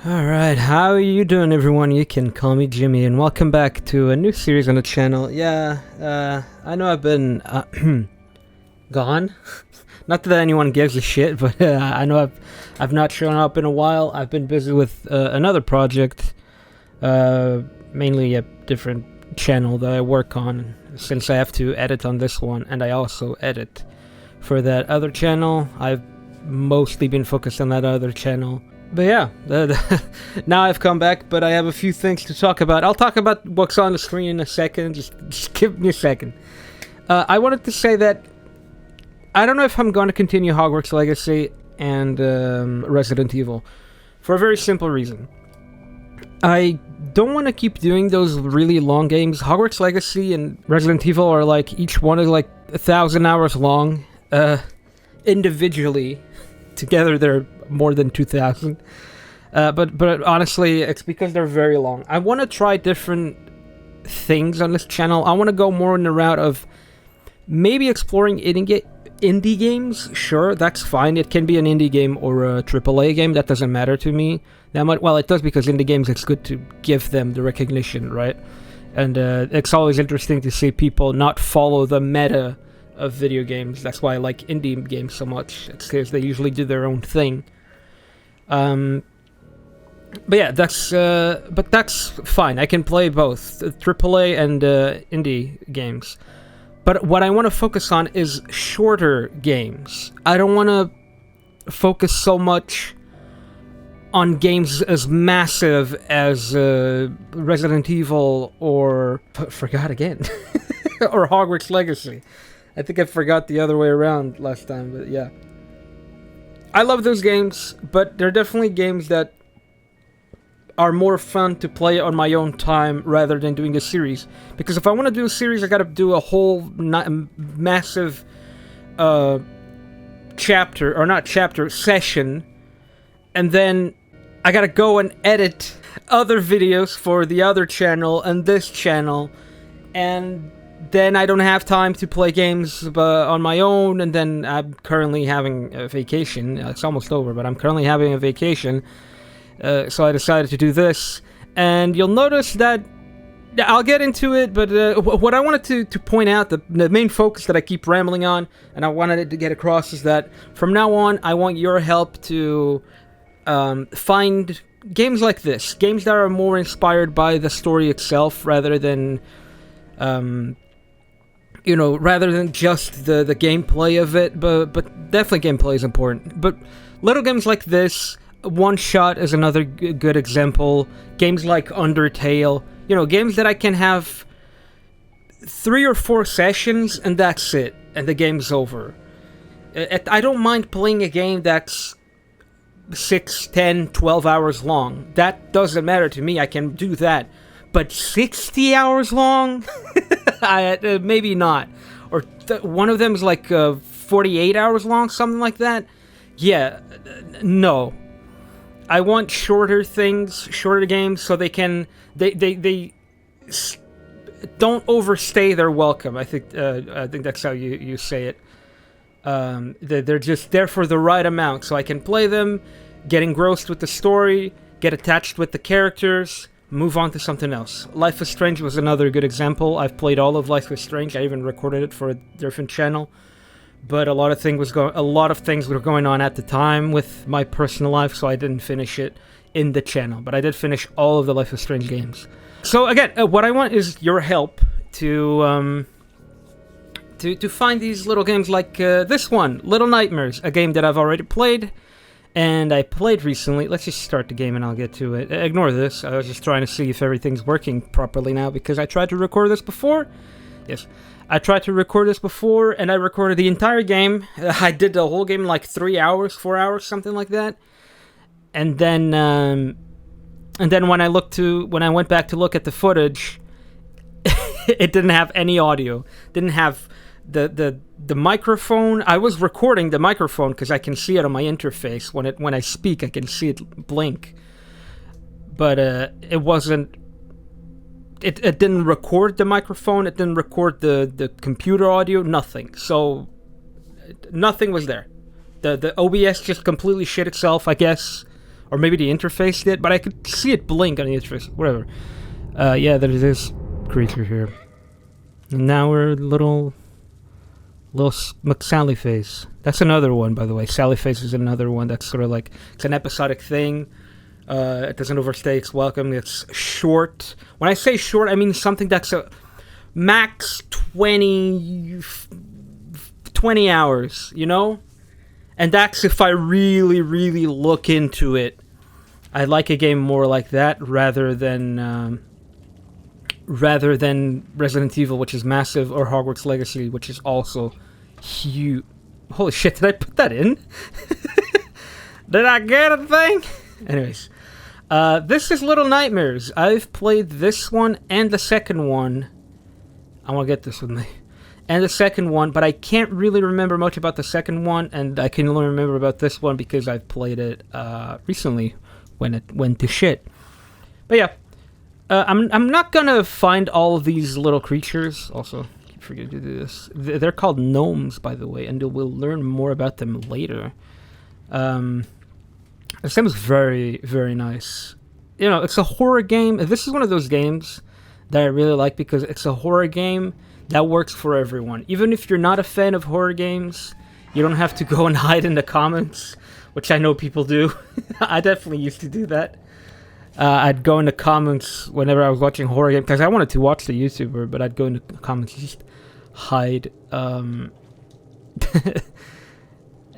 Alright, how are you doing, everyone? You can call me Jimmy, and welcome back to a new series on the channel. I know I've been gone. Not that anyone gives a shit, but I know I've not shown up in a while. I've been busy with another project, mainly a different channel that I work on, since I have to edit on this one, and I also edit for that other channel. I've mostly been focused on that other channel. But yeah, now I've come back, but I have a few things to talk about. I'll talk about what's on the screen in a second. Just give me a second. I wanted to say that I don't know if I'm going to continue Hogwarts Legacy and Resident Evil for a very simple reason. I don't want to keep doing those really long games. Hogwarts Legacy and Resident Evil are like, each one is like 1,000 hours long. Individually, together they're more than 2,000. But honestly, it's because they're very long. I want to try different things on this channel. I want to go more in the route of maybe exploring indie games. Sure, that's fine. It can be an indie game or a AAA game. That doesn't matter to me that much. Well, it does, because indie games, it's good to give them the recognition, right? And it's always interesting to see people not follow the meta of video games. That's why I like indie games so much. It's because they usually do their own thing. But yeah, that's fine. I can play both AAA and indie games. But what I want to focus on is shorter games. I don't want to focus so much on games as massive as Resident Evil or forgot again or Hogwarts Legacy. I think I forgot the other way around last time, but yeah. I love those games, but they're definitely games that are more fun to play on my own time rather than doing a series. Because if I want to do a series, I gotta do a whole massive session, and then I gotta go and edit other videos for the other channel and this channel, and then I don't have time to play games on my own, and then I'm currently having a vacation. It's almost over, but I'm currently having a vacation, so I decided to do this. And you'll notice that I'll get into it, but what I wanted to point out, the main focus that I keep rambling on, and I wanted it to get across, is that from now on, I want your help to find games like this, games that are more inspired by the story itself rather than rather than just the gameplay of it, but definitely gameplay is important. But little games like this, One Shot is another good example. Games like Undertale, games that I can have 3 or 4 sessions and that's it, and the game's over. I don't mind playing a game that's 6, 10, 12 hours long. That doesn't matter to me, I can do that. But 60 hours long? Maybe not. Or one of them is like 48 hours long, something like that. Yeah, no. I want shorter things, shorter games, so they can they don't overstay their welcome. I think that's how you say it. They're just there for the right amount, so I can play them, get engrossed with the story, get attached with the characters, move on to something else. Life is Strange was another good example. I've played all of Life is Strange. I even recorded it for a different channel. But a lot of things were going on at the time with my personal life, so I didn't finish it in the channel. But I did finish all of the Life is Strange games. So again, what I want is your help to find these little games like this one, Little Nightmares, a game that I've already played. And I played recently. Let's just start the game and I'll get to it. Ignore this. I was just trying to see if everything's working properly now, because I tried to record this before. Yes. I tried to record this before, and I recorded the entire game. I did the whole game in like 3 hours, 4 hours, something like that. And then when I went back to look at the footage, it didn't have any audio. Didn't have the microphone. I was recording the microphone because I can see it on my interface. When I speak, I can see it blink. But it wasn't. It didn't record the microphone. It didn't record the computer audio. Nothing. So nothing was there. The OBS just completely shit itself, I guess, Or maybe the interface did, but I could see it blink on the interface. Whatever. Yeah, there's this creature here. And now we're little McSally Face. That's another one, by the way. Sally Face is another one that's sort of like, it's an episodic thing. It doesn't overstay its welcome. It's short. When I say short, I mean something that's a max 20 hours, you know? And that's if I really, really look into it. I like a game more like that rather than Resident Evil, which is massive, or Hogwarts Legacy, which is also huge. Holy shit, did I put that in? Did I get a thing? Anyways, this is Little Nightmares. I've played this one and the second one. I want to get this with me. And the second one, but I can't really remember much about the second one, and I can only remember about this one because I've played it recently when it went to shit. But yeah, I'm not gonna find all of these little creatures. Also, I keep forgetting to do this. They're called gnomes, by the way, and we'll learn more about them later. This game is very, very nice. You know, it's a horror game. This is one of those games that I really like because it's a horror game that works for everyone. Even if you're not a fan of horror games, you don't have to go and hide in the comments, which I know people do. I definitely used to do that. I'd go in the comments whenever I was watching horror games, because I wanted to watch the YouTuber, but I'd go in the comments and just hide.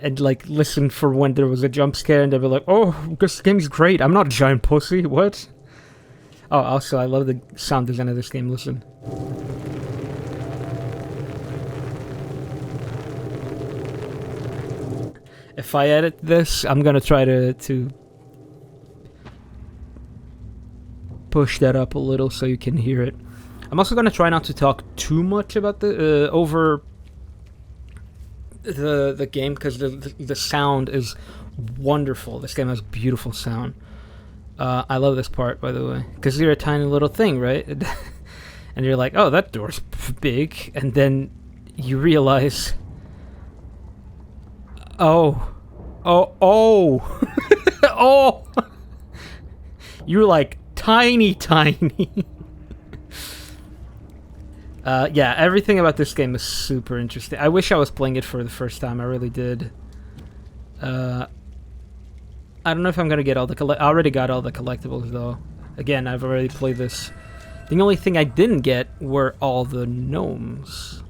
And like listen for when there was a jump scare, and they'd be like, "Oh, this game's great. I'm not a giant pussy. What?" Oh, also, I love the sound design of this game. Listen. If I edit this, I'm gonna try to push that up a little so you can hear it. I'm also gonna try not to talk too much about the over the game, because the sound is wonderful. This game has beautiful sound. I love this part, by the way, because you're a tiny little thing, right? And you're like, oh, that door's big, and then you realize, oh, oh, you're like tiny. Yeah, everything about this game is super interesting. I wish I was playing it for the first time. I really did. I don't know if I'm gonna get all the I already got all the collectibles though. Again, I've already played this. The only thing I didn't get were all the gnomes,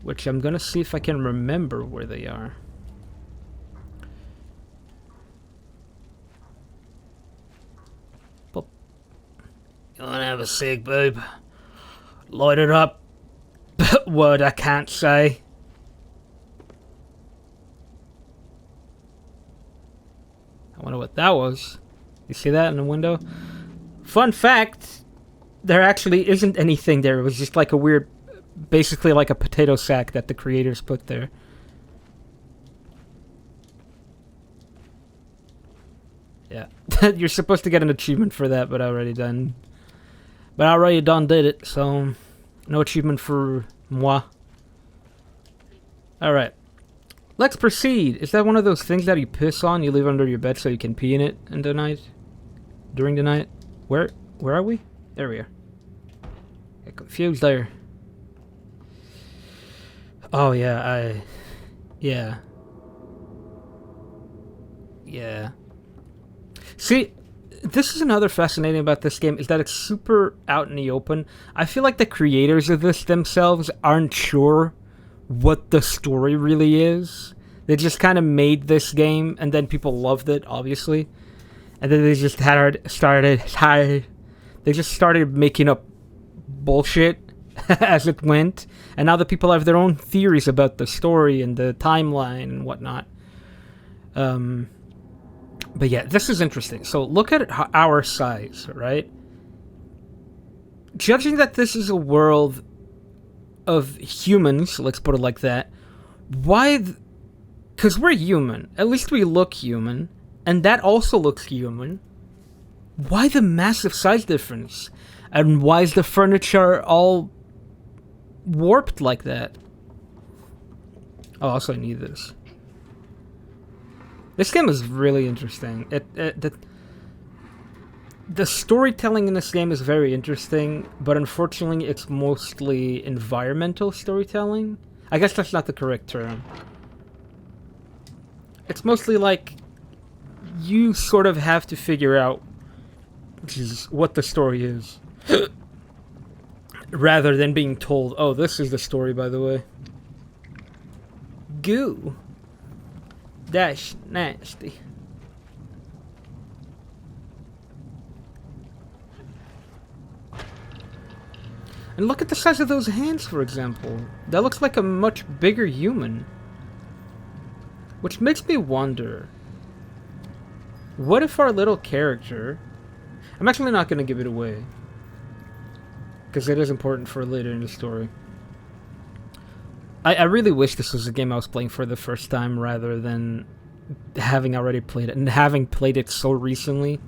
which I'm gonna see if I can remember where they are. You wanna have a cig, babe? Light it up. Word I can't say. I wonder what that was. You see that in the window? Fun fact, there actually isn't anything there. It was just like a weird, basically like a potato sack that the creators put there. Yeah. You're supposed to get an achievement for that, but I already done. But I already did it, so no achievement for moi. Alright. Let's proceed. Is that one of those things that you piss on, you leave under your bed so you can pee in it in the night? During the night? Where are we? There we are. Get confused there. Oh yeah, yeah. Yeah. See, this is another fascinating about this game, is that it's super out in the open. I feel like the creators of this themselves aren't sure what the story really is. They just kind of made this game, and then people loved it, obviously. And then they just started making up bullshit as it went. And now the people have their own theories about the story and the timeline and whatnot. But yeah, this is interesting. So look at our size, right? Judging that this is a world of humans, let's put it like that, why? Because we're human. At least we look human. And that also looks human. Why the massive size difference? And why is the furniture all warped like that? Oh, also I need this. This game is really interesting. The storytelling in this game is very interesting, but unfortunately it's mostly environmental storytelling. I guess that's not the correct term. It's mostly like you sort of have to figure out what the story is. Rather than being told, oh, this is the story, by the way. Goo. That's nasty. And look at the size of those hands, for example. That looks like a much bigger human. Which makes me wonder, what if our little character... I'm actually not going to give it away, because it is important for later in the story. I really wish this was a game I was playing for the first time rather than having already played it, and having played it so recently.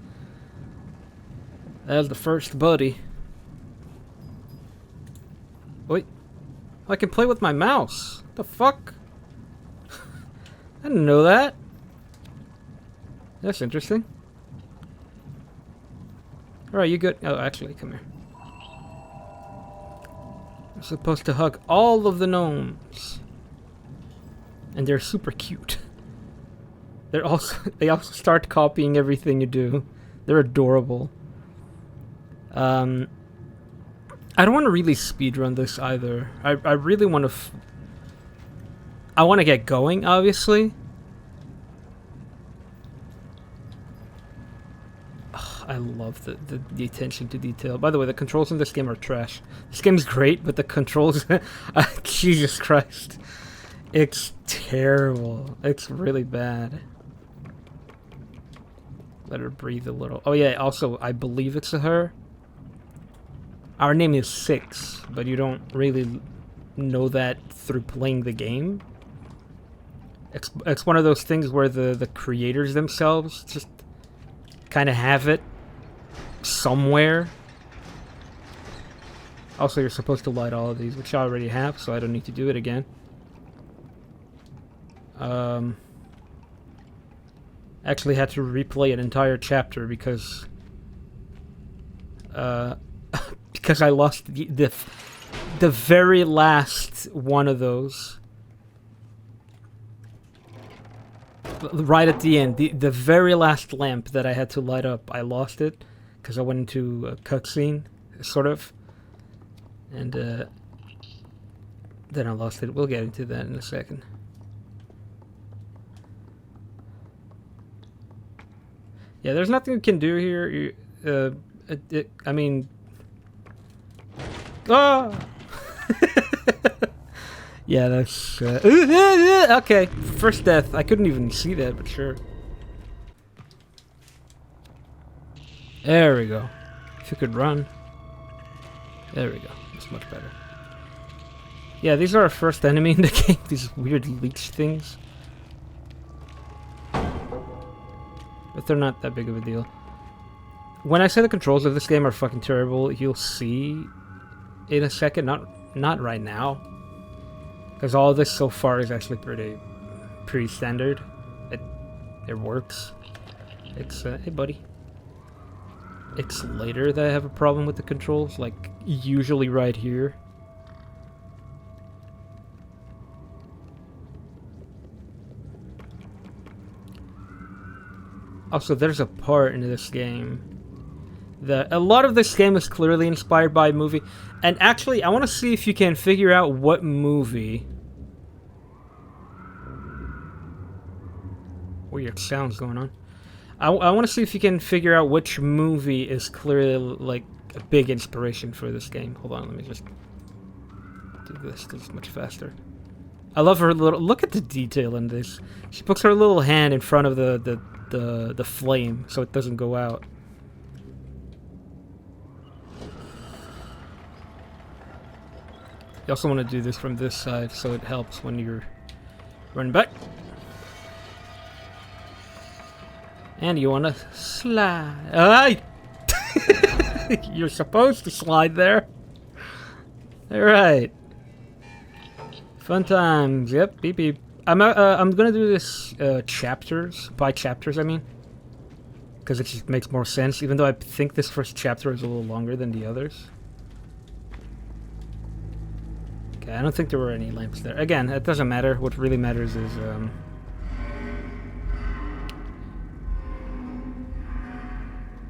As the first buddy. Wait. I can play with my mouse. What the fuck? I didn't know that. That's interesting. Alright, you good? Oh, actually, come here. I'm supposed to hug all of the gnomes. And they're super cute. They also start copying everything you do. They're adorable. I don't want to really speedrun this either. I really want to... I want to get going, obviously. Ugh, I love the attention to detail. By the way, the controls in this game are trash. This game's great, but the controls... Jesus Christ. It's terrible. It's really bad. Let her breathe a little. Oh yeah, also, I believe it's a her. Our name is Six, but you don't really know that through playing the game. It's one of those things where the creators themselves just kind of have it somewhere. Also, you're supposed to light all of these, which I already have, so I don't need to do it again. Actually had to replay an entire chapter because because I lost the very last one of those. Right at the end, the very last lamp that I had to light up, I lost it because I went into a cutscene, sort of, and then I lost it. We'll get into that in a second. Yeah, there's nothing you can do here. I mean... Ah! Yeah, that's... okay, first death. I couldn't even see that, but sure. There we go. If you could run. There we go. That's much better. Yeah, these are our first enemy in the game. These weird leech things. But they're not that big of a deal. When I say the controls of this game are fucking terrible, you'll see in a second. Not right now, because all of this so far is actually pretty standard. It works. It's hey buddy. It's later that I have a problem with the controls, like usually right here. Also, there's a part in this game that a lot of this game is clearly inspired by a movie. And actually, I want to see if you can figure out what movie. Weird sounds going on. I want to see if you can figure out which movie is clearly like a big inspiration for this game. Hold on, let me just do this. This is much faster. I love her little... Look at the detail in this. She puts her little hand in front of the flame so it doesn't go out. You also want to do this from this side so it helps when you're running back. And you want to slide. Alright! You're supposed to slide there. Alright. Fun times. Yep, beep beep. I'm gonna do this chapters by chapters. I mean, because it just makes more sense. Even though I think this first chapter is a little longer than the others. Okay, I don't think there were any lamps there. Again, it doesn't matter. What really matters is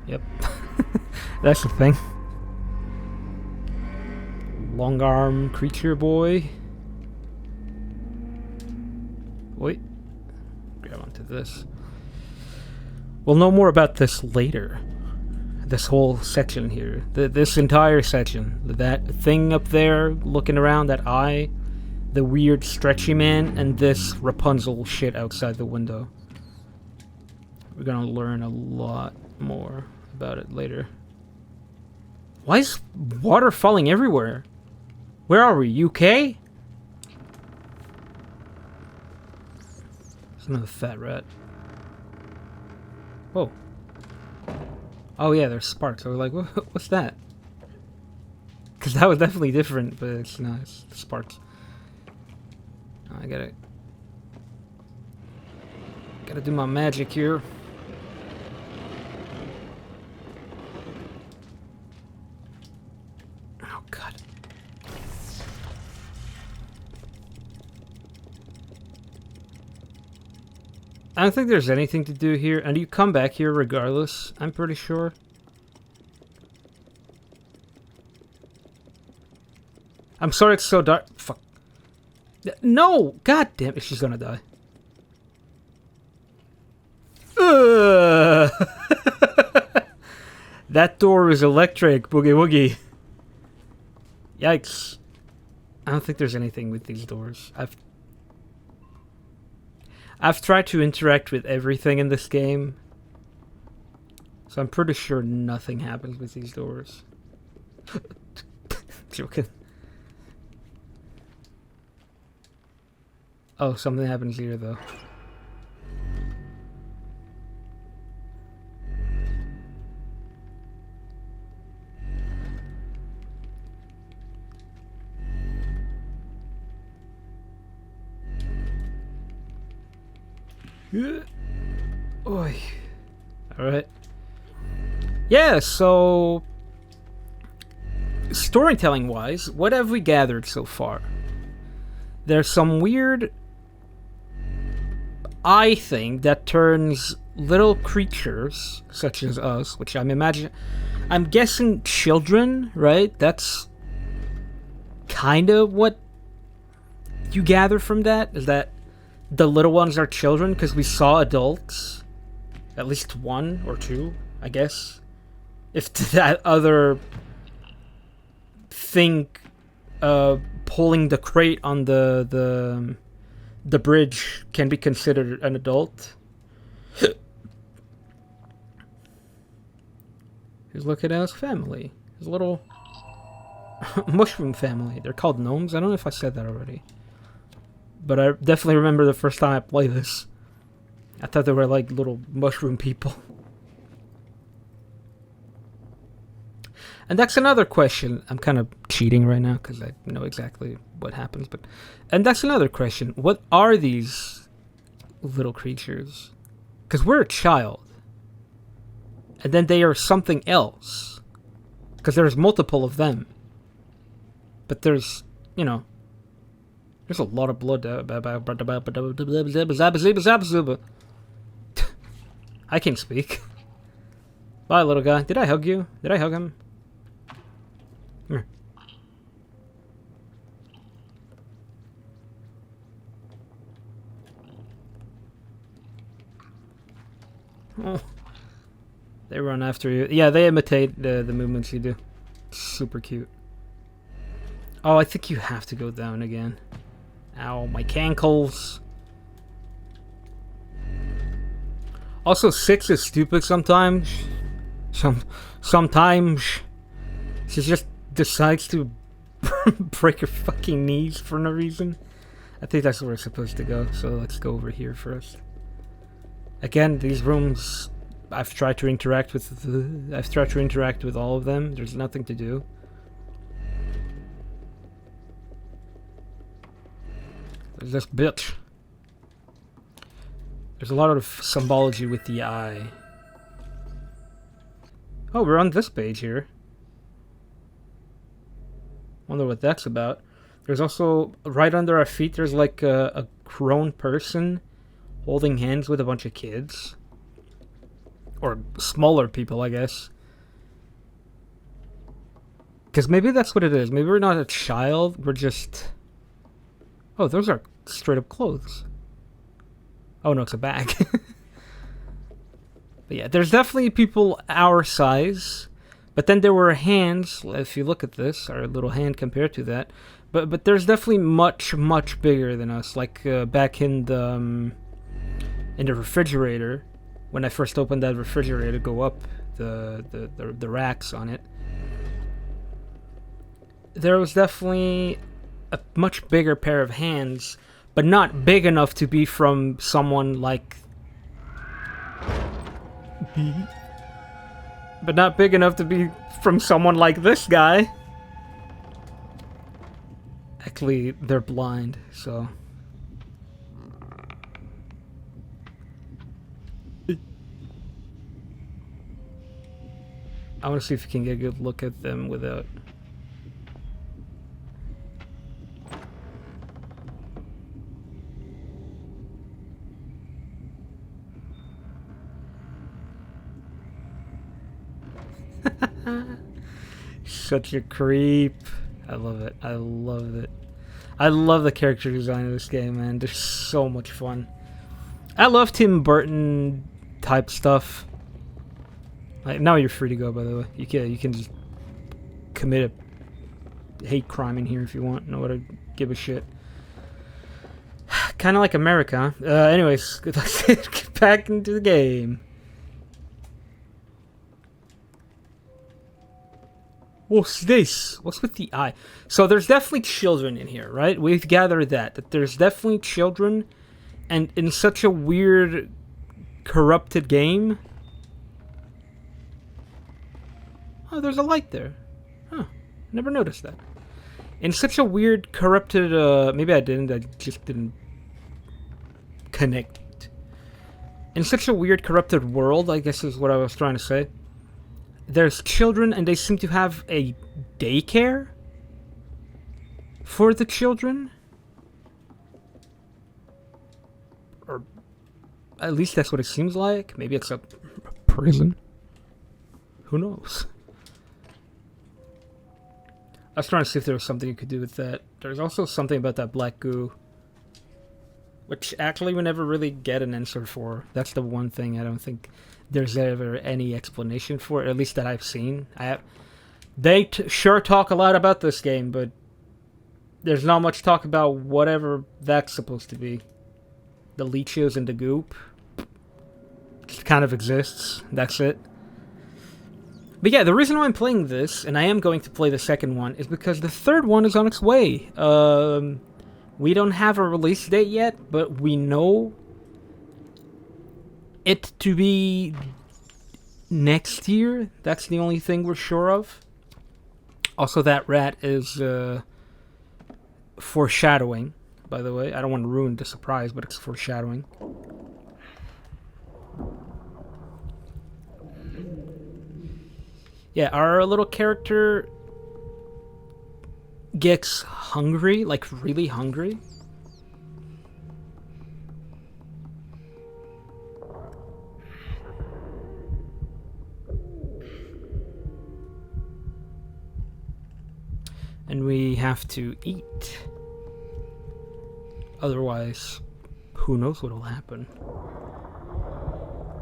Yep, that's the thing. Long arm creature boy. Wait. Grab onto this. We'll know more about this later. This whole section here. This entire section. That thing up there looking around, that eye. The weird stretchy man, and this Rapunzel shit outside the window. We're gonna learn a lot more about it later. Why is water falling everywhere? Where are we? UK? There's another fat rat. Whoa. Oh yeah, there's sparks. I was like, what's that? Because that was definitely different, but it's not. It's sparks. Oh, I gotta do my magic here. Oh god. I don't think there's anything to do here, and you come back here regardless, I'm pretty sure. I'm sorry it's so dark. Fuck. No! God damn it, she's gonna die. That door is electric, boogie woogie. Yikes. I don't think there's anything with these doors. I've tried to interact with everything in this game, so I'm pretty sure nothing happens with these doors. Joking. Oh, something happens here, though. Oi. Alright. Yeah, so storytelling wise, what have we gathered so far? There's some weird eye thing that turns little creatures such as us, which I'm guessing children, right? That's kind of what you gather from that, is that the little ones are children, because we saw adults. At least one or two, I guess. If that other thing pulling the crate on the bridge can be considered an adult. He's looking at his family. His little mushroom family. They're called gnomes. I don't know if I said that already. But I definitely remember the first time I played this. I thought they were like little mushroom people. And that's another question. I'm kind of cheating right now because I know exactly what happens. And that's another question. What are these little creatures? Because we're a child. And then they are something else. Because there's multiple of them. But there's, you know, there's a lot of blood. I can't speak. Bye, little guy. Did I hug you? Did I hug him? Come here. Oh. They run after you. Yeah, they imitate the movements you do. Super cute. Oh, I think you have to go down again. Ow, my cankles. Also, 6 is stupid sometimes. Sometimes she just decides to break her fucking knees for no reason. I think that's where we're supposed to go, so let's go over here first. Again, these rooms, I've tried to interact with all of them. There's nothing to do. There's this bitch. There's a lot of symbology with the eye. Oh, we're on this page here. Wonder what that's about. There's also, right under our feet, there's like a grown person holding hands with a bunch of kids. Or smaller people, I guess. Because maybe that's what it is. Maybe we're not a child, we're just... Oh, those are straight up clothes. Oh no, it's a bag. But yeah, there's definitely people our size. But then there were hands, if you look at this, our little hand compared to that. But there's definitely much bigger than us. Like back in the refrigerator, when I first opened that refrigerator, go up the racks on it. There was definitely a much bigger pair of hands, but not big enough to be from someone like... But not big enough to be from someone like this guy. Actually, they're blind, so... I want to see if you can get a good look at them without... Such a creep. I love it. I love it. I love the character design of this game, man. They're so much fun. I love Tim Burton type stuff. Like, now you're free to go, by the way. You can just commit a hate crime in here if you want. Nobody give a shit. Kind of like America, huh? Anyways, let's get back into the game. What's this? What's with the eye? So there's definitely children in here, right? We've gathered that there's definitely children, and in such a weird, corrupted game. Oh, there's a light there. Huh. Never noticed that. In such a weird, corrupted, maybe I just didn't connect. In such a weird, corrupted world, I guess is what I was trying to say. There's children, and they seem to have a daycare for the children. Or at least that's what it seems like. Maybe it's a prison. Who knows? I was trying to see if there was something you could do with that. There's also something about that black goo, which actually we never really get an answer for. That's the one thing I don't think there's ever any explanation for, at least that I've seen. They sure talk a lot about this game, but there's not much talk about whatever that's supposed to be. The leeches and the goop just kind of exists. That's it. But yeah, the reason why I'm playing this, and I am going to play the second one, is because the third one is on its way. We don't have a release date yet, but we know it to be next year. That's the only thing we're sure of. Also, that rat is foreshadowing, by the way. I don't want to ruin the surprise, but it's foreshadowing. Yeah, our little character gets hungry, like really hungry. And we have to eat. Otherwise, who knows what'll happen.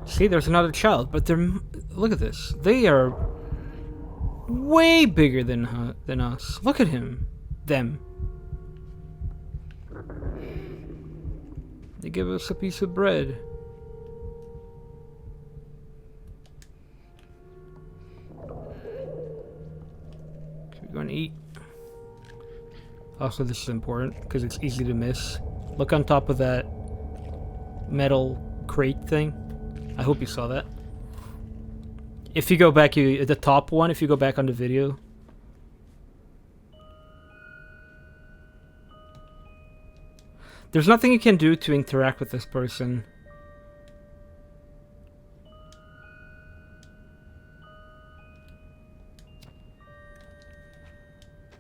See, there's another child, but they're... Look at this. They are way bigger than us. Look at him. Them. They give us a piece of bread. We're going to eat. Also, this is important because it's easy to miss. Look on top of that metal crate thing. I hope you saw that. If you go back, the top one, if you go back on the video. There's nothing you can do to interact with this person.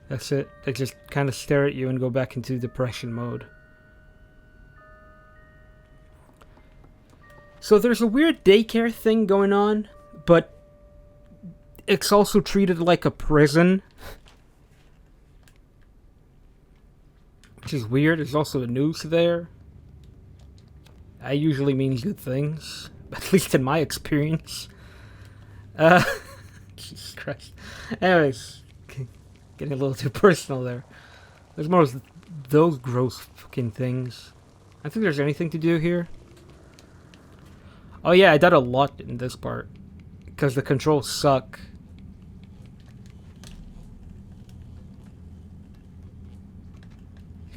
That's it. They just kind of stare at you and go back into depression mode. So there's a weird daycare thing going on, but it's also treated like a prison. Which is weird. There's also a noose there. That usually means good things. At least in my experience. Jesus Christ. Anyways, getting a little too personal there. There's more of those gross fucking things. I think there's anything to do here. Oh yeah, I died a lot in this part. Because the controls suck.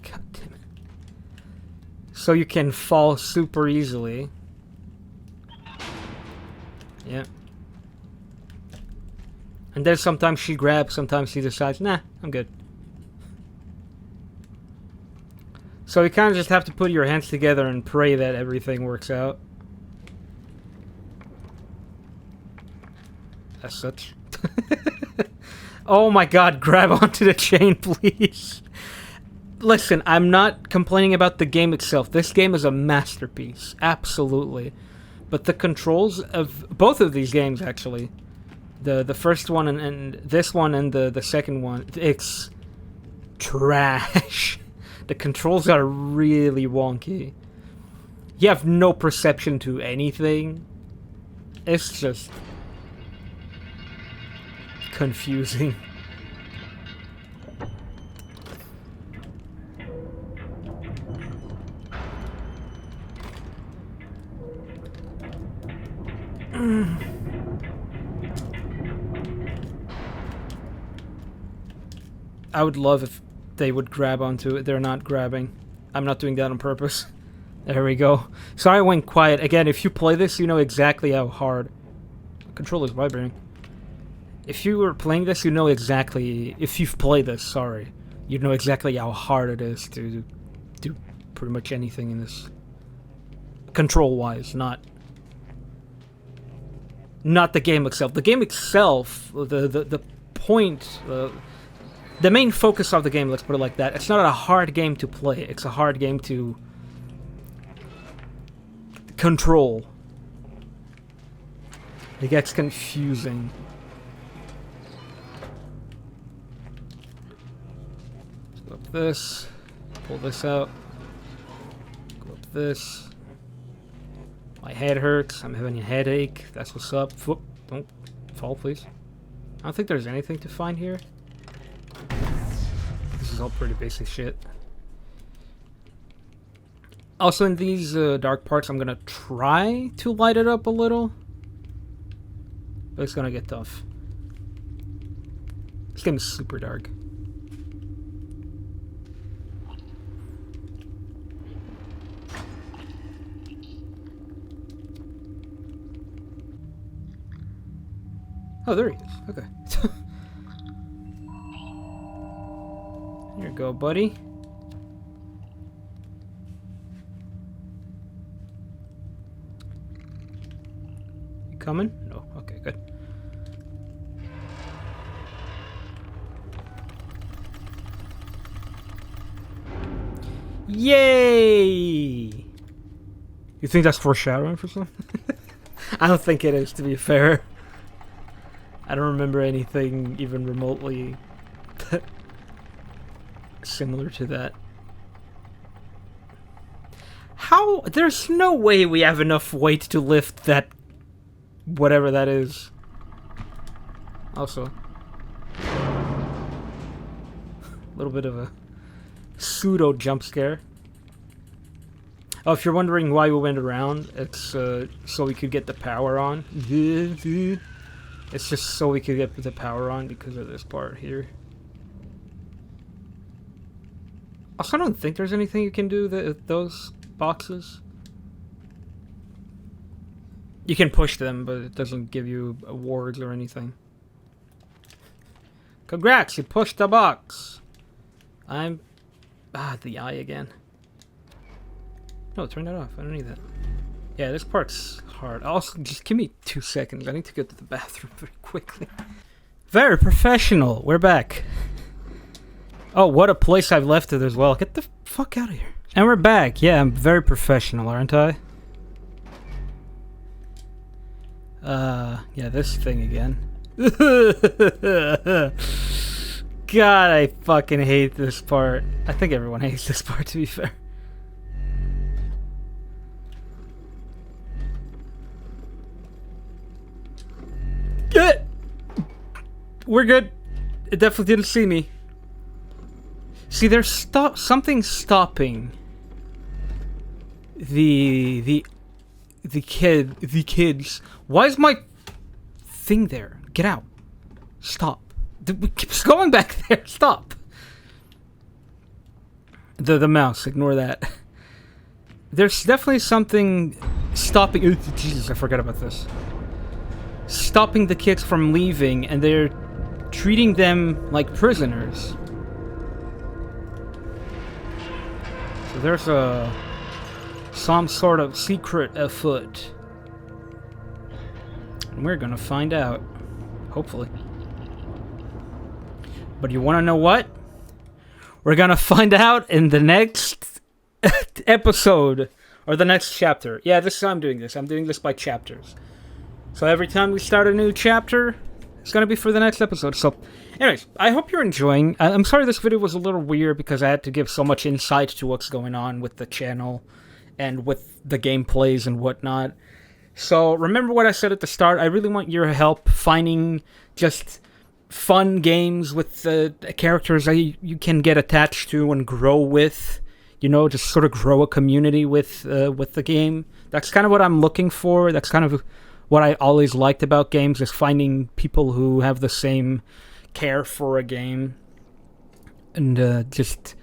God damn it. So you can fall super easily. Yeah. And then sometimes she grabs, sometimes she decides, nah, I'm good. So you kind of just have to put your hands together and pray that everything works out. As such. Oh my god, grab onto the chain, please. Listen, I'm not complaining about the game itself. This game is a masterpiece. Absolutely. But the controls of both of these games, actually, the first one and this one and the second one, it's trash. The controls are really wonky. You have no perception to anything. It's just confusing. I would love if they would grab onto it. They're not grabbing. I'm not doing that on purpose. There we go. Sorry I went quiet. Again, if you play this, you know exactly how hard... The controller's vibrating. If you were playing this, you know exactly... If you've played this, sorry. You know exactly how hard it is to do pretty much anything in this. Control-wise, not the game itself. The game itself, the point... the main focus of the game, let's put it like that, it's not a hard game to play. It's a hard game to control. It gets confusing. Let's go up this. Pull this out. Go up this. My head hurts. I'm having a headache. That's what's up. Whoop. Don't fall, please. I don't think there's anything to find here. This is all pretty basic shit. Also, in these dark parts, I'm gonna try to light it up a little. But it's gonna get tough. This game is super dark. Oh, there he is. Okay. Here you go, buddy. You coming? No. Okay, good. Yay! You think that's foreshadowing for something? I don't think it is, to be fair. I don't remember anything even remotely similar to that. How? There's no way we have enough weight to lift that... whatever that is. Also. A little bit of a pseudo jump scare. Oh, if you're wondering why we went around, it's so we could get the power on. It's just so we could get the power on because of this part here. Also, I don't think there's anything you can do with those boxes. You can push them, but it doesn't give you awards or anything. Congrats, you pushed the box! I'm... the eye again. No, turn that off. I don't need that. Yeah, this part's hard. Also, just give me 2 seconds. I need to go to the bathroom very quickly. Very professional. We're back. Oh, what a place I've left it as well. Get the fuck out of here. And we're back. Yeah, I'm very professional, aren't I? Yeah, this thing again. God, I fucking hate this part. I think everyone hates this part, to be fair. Good. We're good. It definitely didn't see me. See, there's something stopping the kids. Why is my thing there? Get out. Stop. It keeps going back there. Stop. The mouse. Ignore that. There's definitely something stopping. Jesus, I forgot about this. Stopping the kids from leaving, and they're treating them like prisoners. So there's some sort of secret afoot. And we're gonna find out. Hopefully. But you wanna know what? We're gonna find out in the next episode. Or the next chapter. Yeah, this is how I'm doing this. I'm doing this by chapters. So every time we start a new chapter, it's gonna be for the next episode. So, anyways, I hope you're enjoying. I'm sorry this video was a little weird because I had to give so much insight to what's going on with the channel and with the gameplays and whatnot. So remember what I said at the start. I really want your help finding just fun games with the characters that you can get attached to and grow with. You know, just sort of grow a community with the game. That's kind of what I'm looking for. That's kind of what I always liked about games, is finding people who have the same care for a game. And just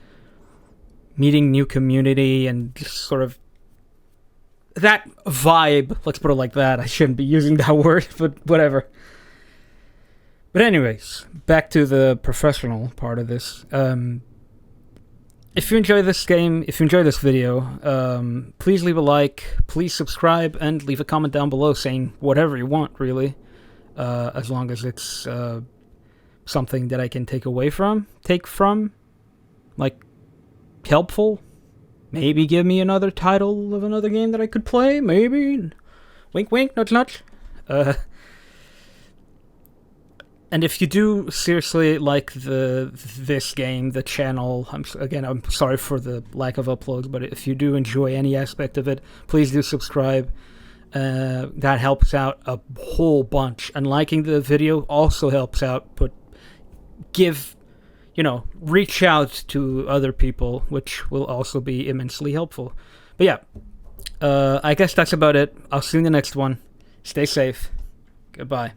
meeting new community and just sort of that vibe. Let's put it like that. I shouldn't be using that word, but whatever. But anyways, back to the professional part of this. If you enjoy this game, if you enjoy this video, please leave a like, please subscribe, and leave a comment down below saying whatever you want, really. As long as it's something that I can take from, like, helpful. Maybe give me another title of another game that I could play, maybe. Wink wink, nudge nudge. And if you do seriously like this game, the channel, I'm sorry for the lack of uploads, but if you do enjoy any aspect of it, please do subscribe. That helps out a whole bunch. And liking the video also helps out, but reach out to other people, which will also be immensely helpful. But yeah, I guess that's about it. I'll see you in the next one. Stay safe. Goodbye.